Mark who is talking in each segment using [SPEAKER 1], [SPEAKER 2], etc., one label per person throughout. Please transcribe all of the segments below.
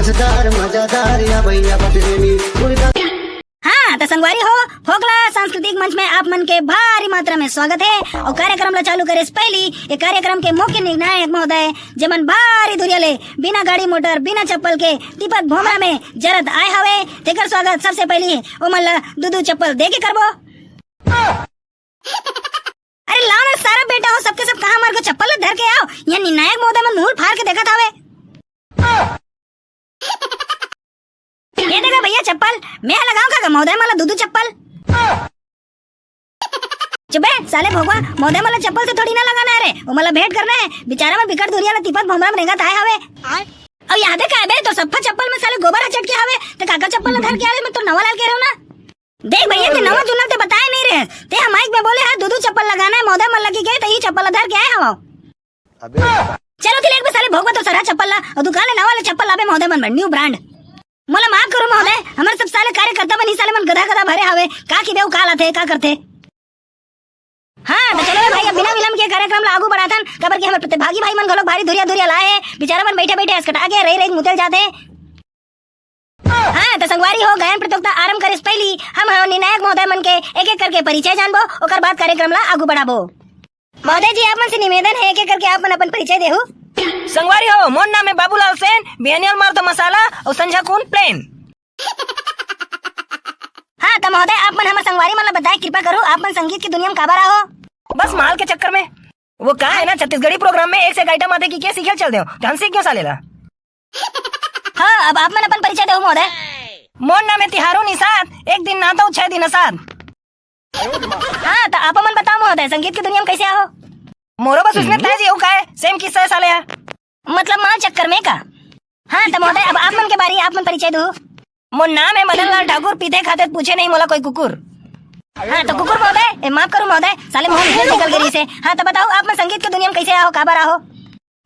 [SPEAKER 1] कसदार मजादार या भैया बदलेनी।
[SPEAKER 2] हाँ तो संगवारी हो फोकला सांस्कृतिक मंच में आप मन के भारी मात्रा में स्वागत है। और कार्यक्रम ला चालू करे से पहली ये कार्यक्रम के मुख्य निर्णायक महोदय जमन भारी दुरिया ले बिना गाड़ी मोटर बिना चप्पल के तिपत भोमरा में जरद आए हवे तेकर स्वागत सबसे पहली ओमन ला दूधू चप्पल दे के करबो। अरे लाओ ना सारा बेटा हो सबके सब कहाँ मार को चप्पल धर के आओ या निर्णायक महोदय मन मुंह फाड़ के देखा था ये देखा भैया चप्पल मैं लगाऊं का महोदय मला दूधू चप्पल। चुप है साले भोगवा महोदय मला चप्पल से थोड़ी ना लगाना है रे वो मला भेंट करना है बेचारा में बिकट दुरिया में तिपत भोमरा में रेंगा ताए हवे और याद है का बे तो सप्पा चप्पल में साले गोबर चट के हवे तो काका चप्पल धर के आवे मैं तो नवा लाल के रहूं ना। देख भैया ते नवा जुना ते बताए नहीं रहे ते माइक में बोले हां दूधू चप्पल लगाना है महोदय मन लगी गए तो ये चप्पल धर के आए हवा। चलो तिलेक में साले भोगवा तो सरा चप्पल ला और दुकान ले नवा ले चप्पल लावे महोदय मन न्यू ब्रांड मोला माफ करो महोदय हमारे सब साले कार्यकर्ता बनी साले मन गधा गधा भरे हवे का की बेउ काल आथे का करथे। हाँ तो चलो भाई अब बिना विलंब के कार्यक्रम लागू बढ़ाथन कबर के हमर प्रतिभागी भाई मन घलोक भारी दुरिया दुरिया लाए बेचारा मन बैठे बैठे अस्कटा के रही रही मुतल जाते। हाँ तो संगवारी हो गायन प्रतियोगिता आरंभ करे से पहली हम निर्णायक महोदय मन के एक एक करके परिचय जानबो ओकर बाद कार्यक्रम ला आगू बढ़ाबो। महोदय जी आप मन से निवेदन है एक एक करके आप मन अपन परिचय देहु।
[SPEAKER 3] संगवारी हो मोर नाम है बाबूलाल सेन बिहानियल मार तो मसाला और संझा कौन प्लेन।
[SPEAKER 2] हाँ तो महोदय आप मन हमारे संगवारी मन बताए कृपा करो आप मन संगीत की दुनिया में काबर आओ।
[SPEAKER 3] बस माल के चक्कर में वो कहा है ना छत्तीसगढ़ी प्रोग्राम में एक से आइटम आते की क्या सीखे चल दो ध्यान से क्यों सालेला।
[SPEAKER 2] हाँ अब आप मन अपन परिचय दो महोदय।
[SPEAKER 3] मोर नाम है तिहारू निषाद एक दिन नहाता हूँ 6 दिन असाद।
[SPEAKER 2] हाँ तो आप मन बताओ महोदय संगीत की दुनिया में कैसे आओ।
[SPEAKER 3] मोरो बस उसने तय जी का है सेम किस्सा साले है
[SPEAKER 2] मतलब माल चक्कर में का। हाँ तो महोदय अब आप मन के बारी आप मन परिचय दो।
[SPEAKER 3] मोर नाम है मदन लाल ठाकुर पीते खाते पूछे नहीं मोला कोई कुकुर।
[SPEAKER 2] हाँ तो कुकुर महोदय माफ करो महोदय साले मुंह निकल गई से। हाँ तो बताओ आप मन संगीत की दुनिया में कैसे आओ काबर आओ।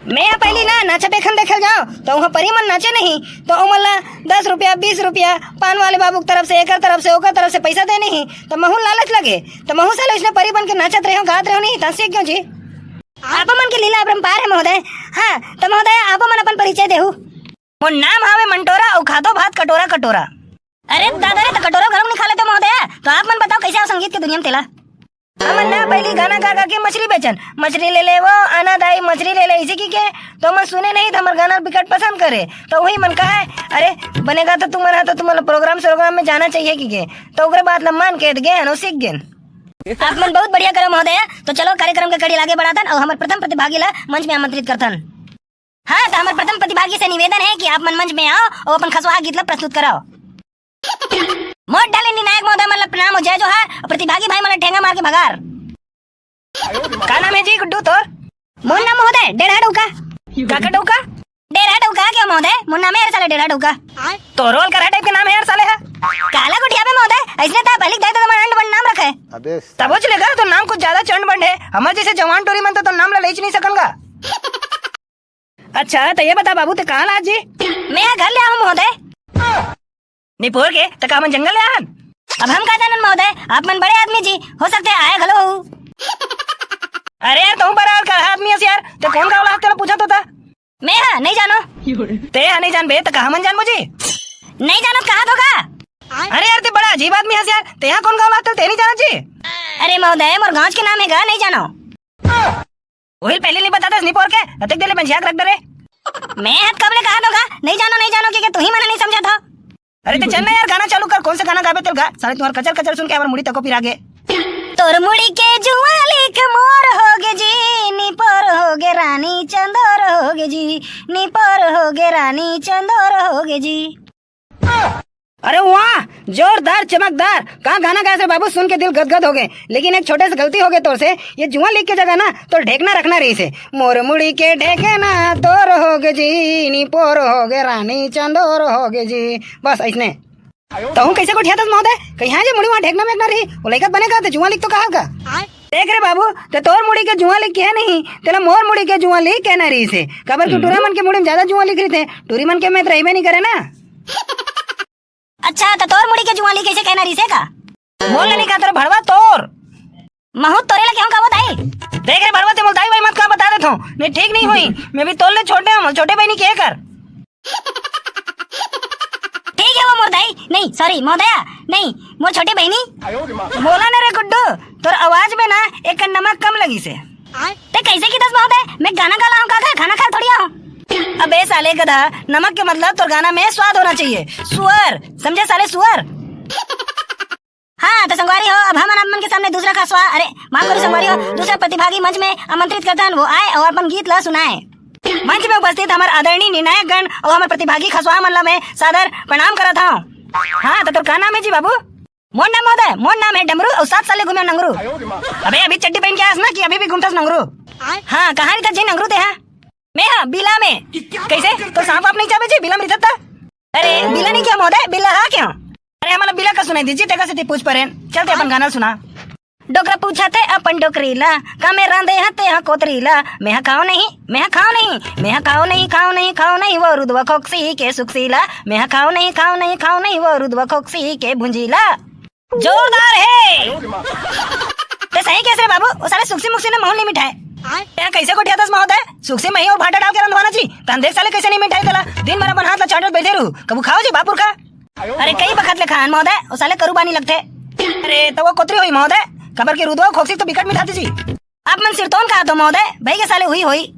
[SPEAKER 3] मैं पहली ना नाचा देखन देखे जाओ तो वहाँ परी मन नाचे नहीं तो उमला 10 रुपया 20 रुपया पान वाले बाबू की तरफ से एक तरफ से ओकर तरफ से पैसा दे नहीं तो महू लालच लगे तो महू साले उसने परी बन के नाचत रहे गात रहे नहीं तंसे क्यों जी।
[SPEAKER 2] आप मन के लीला अपरंपार है महोदय। हाँ तो महोदय आप मन अपन परिचय देहु।
[SPEAKER 3] मोर नाम हावे मंटोरा और खातो भात कटोरा कटोरा।
[SPEAKER 2] अरे दादा रे तो कटोरा गरम नहीं खा लेते महोदय तो आप मन बताओ कैसे आओ संगीत की दुनिया में तेला।
[SPEAKER 3] हमन ना पहली गाना गा के मछली बेचन मछली ले ले वो आना दाई मछली ले ले इसी की के तो मन सुने नहीं तो हमारे गाना बिकट पसंद करे तो वही मन कहा है अरे बनेगा तो तुम्हारा तो तुम्हारा प्रोग्राम में जाना चाहिए की के तो ओकरे बाद मान के गए सीख गए।
[SPEAKER 2] आप मन बहुत बढ़िया करो महोदय तो चलो कार्यक्रम के कड़ी आगे बढ़ातन और हमारे प्रथम प्रतिभागी ला मंच में आमंत्रित करतन। हाँ तो हमारे प्रथम प्रतिभागी से निवेदन है कि आप मन मंच में आओ और अपन खसवा गीत ला प्रस्तुत कराओ। मोट डाले निर्णायक महोदय मतलब प्रणाम हो जय जोहार और प्रतिभागी भाई मतलब ठेंगा मार के भगार।
[SPEAKER 3] का नाम है जी गुड्डू तोर।
[SPEAKER 2] मोर नाम महोदय डेढ़ा डौका।
[SPEAKER 3] काका डौका
[SPEAKER 2] डेढ़ा डौका क्या महोदय मोर नाम है यार साले डेढ़ा डौका।
[SPEAKER 3] तो रोल करा टाइप के नाम है यार साले है
[SPEAKER 2] काला गुठिया पे महोदय ऐसने था पहले दाई तो अंड बन नाम रखे
[SPEAKER 1] अबे
[SPEAKER 3] तब वो चलेगा तो नाम कुछ ज्यादा चंड बंड है हमारे जैसे जवान टोरी मन तो नाम ले नहीं सकूंगा। अच्छा तो ये बता बाबू ते कहाँ आज जी।
[SPEAKER 2] मैं घर ले आऊँ महोदय
[SPEAKER 3] निपोर के तो का मन जंगल ले आन।
[SPEAKER 2] अब हम का जानन महोदय आप मन बड़े आदमी जी हो सकते आए घलो।
[SPEAKER 3] अरे यार तुम बड़ा आदमी है यार तो कौन गाँव लागते पूछा तो था।
[SPEAKER 2] मैं हाँ नहीं जानो
[SPEAKER 3] ते हाँ नहीं जान बे तो कहा मन जान मुझे
[SPEAKER 2] नहीं जानो कहा दोगा।
[SPEAKER 3] अरे यार ते बड़ा अजीब आदमी है यार ते यहाँ कौन गाँव लागते ते नहीं जाना जी।
[SPEAKER 2] अरे महोदय मोर गाँव के नाम है गा नहीं जानो।
[SPEAKER 3] वही पहले नहीं बताता निपोर के अतक देले पंचायत रख दे।
[SPEAKER 2] मैं हद कब ले कहा दोगा नहीं जानो कि तू ही मना नहीं समझा था।
[SPEAKER 3] अरे तो चल ना यार गाना चालू कर कौन सा गाना गाबे तेल गा सारे तुम्हारा कचर कचर सुन के हमारे मुड़ी तको फिर आगे।
[SPEAKER 2] तोर मुड़ी के जुआ लिख मोर होगे जी निपर होगे रानी चंदोर होगे जी निपर होगे रानी चंदोर होगे जी।
[SPEAKER 3] अरे वाह जोरदार चमकदार कहाँ गाना गाया से बाबू सुन के दिल गदगद हो गए लेकिन एक छोटे से गलती हो गई तोर से ये जुआ लिख के जगह ना तो ढेकना रखना रही से मोर मुड़ी के ढेके ना तोर होगे जी निपोर होगे रानी चंदोर होगे जी बस ऐसने तो हूँ कैसे को ठिया महोदय कहीं जे मुड़ी वहाँ ढेकना में रही वो लेकर बनेगा तो जुआ लिख तो कहा देख रे बाबू ते तोर मुड़ी के जुआ लिख के है नहीं तेरा मोर मुड़ी के जुआ लिख कहना रही से खबर की टूरा मन के मुड़ी में ज्यादा जुआ लिख रही थे टूरी मन के में तो रही नहीं करे ना।
[SPEAKER 2] अच्छा तो तोर मुड़ी के जुआ लिख कैसे कहना रही से का
[SPEAKER 3] बोल नहीं का तेरा भड़वा तोर
[SPEAKER 2] महू तोरे लगे हम का बताई
[SPEAKER 3] देख रे भड़वा ते बोलताई भाई मत का बता देता हूँ मैं ठीक नहीं हुई मैं भी तोल ले छोटे बहनी के कर
[SPEAKER 2] नहीं नहीं सॉरी महोदया नहीं मोर छोटी बहनी बोला ना रे गुड्डू तोर आवाज में ना एक नमक कम लगी से ते कैसे की दस महोदय मैं गाना गा रहा हूँ का खाना खा थोड़ी हूँ। अबे साले गधा नमक के मतलब तोर गाना में स्वाद होना चाहिए सुअर समझे साले सुअर। हाँ तो संगवारी हो अब हम अपन के सामने दूसरा खासवा अरे माफ करो संगवारी हो दूसरा प्रतिभागी मंच में आमंत्रित करता वो आए और अपन गीत ला सुनाए। मंच में उपस्थित हमारे आदरणीय निर्णायक गण और हमारे प्रतिभागी खसवा मल्ला में सादर प्रणाम करत हूँ। हाँ तो क्या नाम है जी बाबू? मोर नाम महोदय मोर नाम है डमरू और 7 साल घूमे नंगरू। अबे अभी चड्डी पहन के आस ना कि अभी भी घूमता नंगरू? हाँ कहाँ रहता जी नंगरू ते? मैं हाँ बिला में कैसे तो सांप आप नहीं चाहे जी बिला में रहता? अरे बिला नहीं क्या महोदय बिला हाँ क्यों? अरे हमारा बिला का सुनाई दीजिए टेका से पूछ पर चलते अपन गाना सुना। डोकरा पूछाते अपन डोकरीला का मैं रांधे हते हाँ कोतरीला मैं खाओ नहीं मैं खाओ नहीं मैं खाओ नहीं खाओ नहीं खाओ नहीं वो रुदवा खोक्सी के सुखसीला मैं खाओ नहीं खाओ नहीं खाओ नहीं वो रुदवा खोक्सी के भुंजीला। जोरदार है ते सही कैसे बाबू वो सारे सुखसी मुखसी ने मोहन नहीं मिठाए क्या कैसे को ठिया महोदय सुखसी मही और भाटा डाल के रंधवाना जी तन देख साले कैसे नहीं मिठाई तला दिन भर अपन हाथ ला चाटत बैठे रहू कबू खाओ जी बापुर का। अरे कई बखत ले खान महोदय वो साले करूबानी लगते। अरे तो वो कोतरी हुई महोदय खबर की रुदवा खोक्सी तो बिकट मिठाती जी आप मन सिरतोन कहा तो महोदय भाई के साले हुई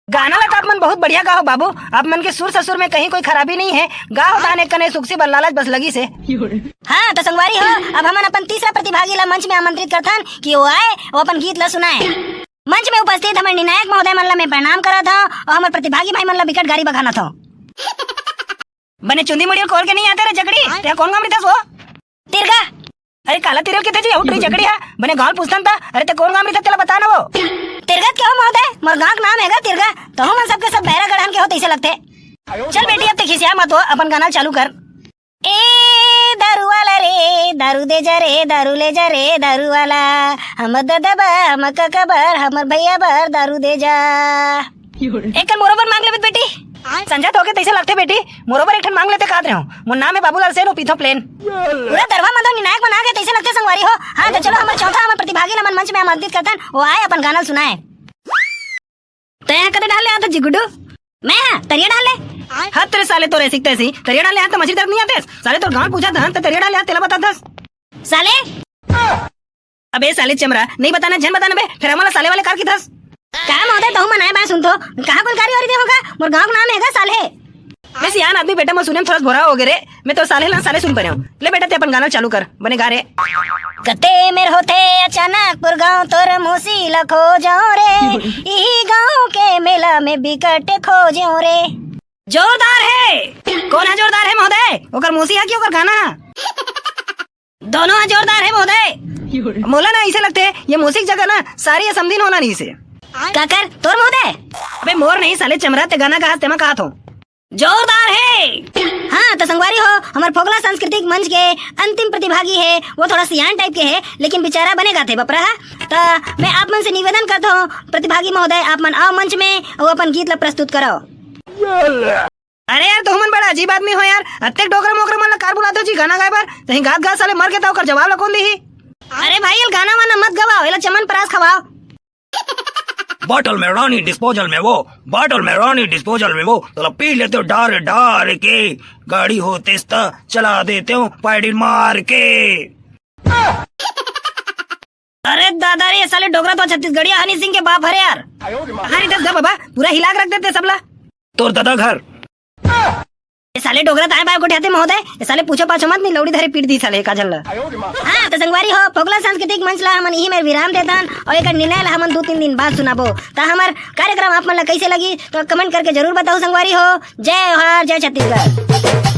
[SPEAKER 2] गाना लगा आप मन बहुत बढ़िया गाओ बाबू आप मन के सुर ससुर में कहीं कोई खराबी नहीं है गाओ ताने कने सुखसी बल लालच बस लगी से। हाँ तो संगवारी हो अब हम अपन तीसरा प्रतिभागी ला मंच में आमंत्रित करथन कि वो आए वो अपन गीत ला सुनाए। मंच में उपस्थित हमारे निर्णायक महोदय मन ला मैं प्रणाम करा था और हमारे प्रतिभागी भाई मन ला बिकट गाड़ी बखाना था। बने चुंदी मुड़ी खोल के नहीं आते रे जगड़ी तेरा कौन गाम रहता वो तिरगा अरे काला तिरल के थे जी उठ रही जगड़ी है बने गाँव पूछता था अरे ते कौन गाम रहता तेला बता ना वो तिरगा क्यों महोदय मोर गाँव नाम है तिरगा तो हम सबके सब बहरा गढ़ान के होते ऐसे लगते। चल बेटी अब ते खिसिया मत हो अपन गाना चालू कर। ए दारू वाला रे दारू दे जा रे दारू ले जा रे दारू वाला हम ददबा हम कबर हमर भैया बर दारू दे जा एक मोरोबर मांग ले बेटी संजा तो के तैसे लगते बेटी मोरोबर एक मांग लेते काट रहे हो मोर नाम है बाबूलाल सेन पीथो प्लेन पूरा दरवा मदो निर्णायक बना के तैसे लगते संगवारी हो। हाँ तो चलो हमारे चौथा हमारे प्रतिभागी नमन मंच में आमंत्रित करतन वो आए अपन गाना सुनाए। तो यहाँ कदे डाले आता जी गुड्डू मैं तरिया डाले हाथ तेरे साले तो सीखते सी तरिया डाले हाथ तो मछली तक नहीं आते साले तो गाँव पूछा था तरिया डाले हाथ तेला बता दस साले अबे साले चमरा नहीं बताना जन बताना बे फिर हमारा साले वाले कार की दस क्या महोदय तो मनाए मैं सुन तो कहाँ कोई गाड़ी और होगा मोर गाँव नाम है साले मैं सियान आदमी बेटा मैं सुने थोड़ा भोरा हो गए मैं तो साले ना साले सुन पा रहा हूँ ले बेटा ते अपन गाना चालू कर बने गा रे कते मेर होते अचानकपुर गाँव तोर मोसी लखो जाओ रे यही गाँव के मेला में बिकट खो जाओ रे। जोरदार है कौन है जोरदार है महोदय ओकर मोसी है कि ओकर गाना दोनों जोरदार है महोदय मोला ना ऐसे लगते ये मोसी जगह ना सारी असमदीन होना नहीं से काकर तोर महोदय अबे मोर नहीं साले चमरा ते गाना कहा तेमा कहा तो जोरदार है। हाँ तो संगवारी हो हमारे फोगला सांस्कृतिक मंच के अंतिम प्रतिभागी है वो थोड़ा सियान टाइप के है लेकिन बेचारा बनेगा थे बपरा तो मैं आप मन से निवेदन करता हूँ प्रतिभागी महोदय आप मन आओ मंच में वो अपन गीत ला प्रस्तुत करो। अरे यार तुम मन बड़ा अजीब आदमी हो यार अत्ते डोकरा मोकरा मन कार बुलाते हो जी गाना गाए पर कहीं गात गा साले मर के तो कर जवाब ला कौन दी। अरे भाई ये गाना वाना मत गवाओ ये चमन परास खवाओ
[SPEAKER 4] बॉटल में रानी डिस्पोजल में वो बॉटल में रानी डिस्पोजल में वो तो पी लेते हो डार डार के गाड़ी हो तेस्ता चला देते हो पैडिल मार के।
[SPEAKER 2] अरे दादा रे साले डोगरा तो छत्तीसगढ़ी हनी सिंह के बाप हरे यार हनी दस बाबा पूरा हिला के रख देते सबला
[SPEAKER 4] तोर दादा घर
[SPEAKER 2] ये साले डोगरा ताए बाय को ठहते महोदय ये साले पूछो पाछो मत नहीं लौड़ी धरे पीट दी साले काजल। हाँ तो संगवारी हो फोगला सांस्कृतिक मंच ला हमन यही में विराम देतन और एक निर्णय ला हमन 2-3 दिन बाद सुनाबो ता हमार कार्यक्रम आप मन ला कैसे लगी तो कमेंट करके जरूर बताओ संगवारी हो। जय जोहार जय छत्तीसगढ़।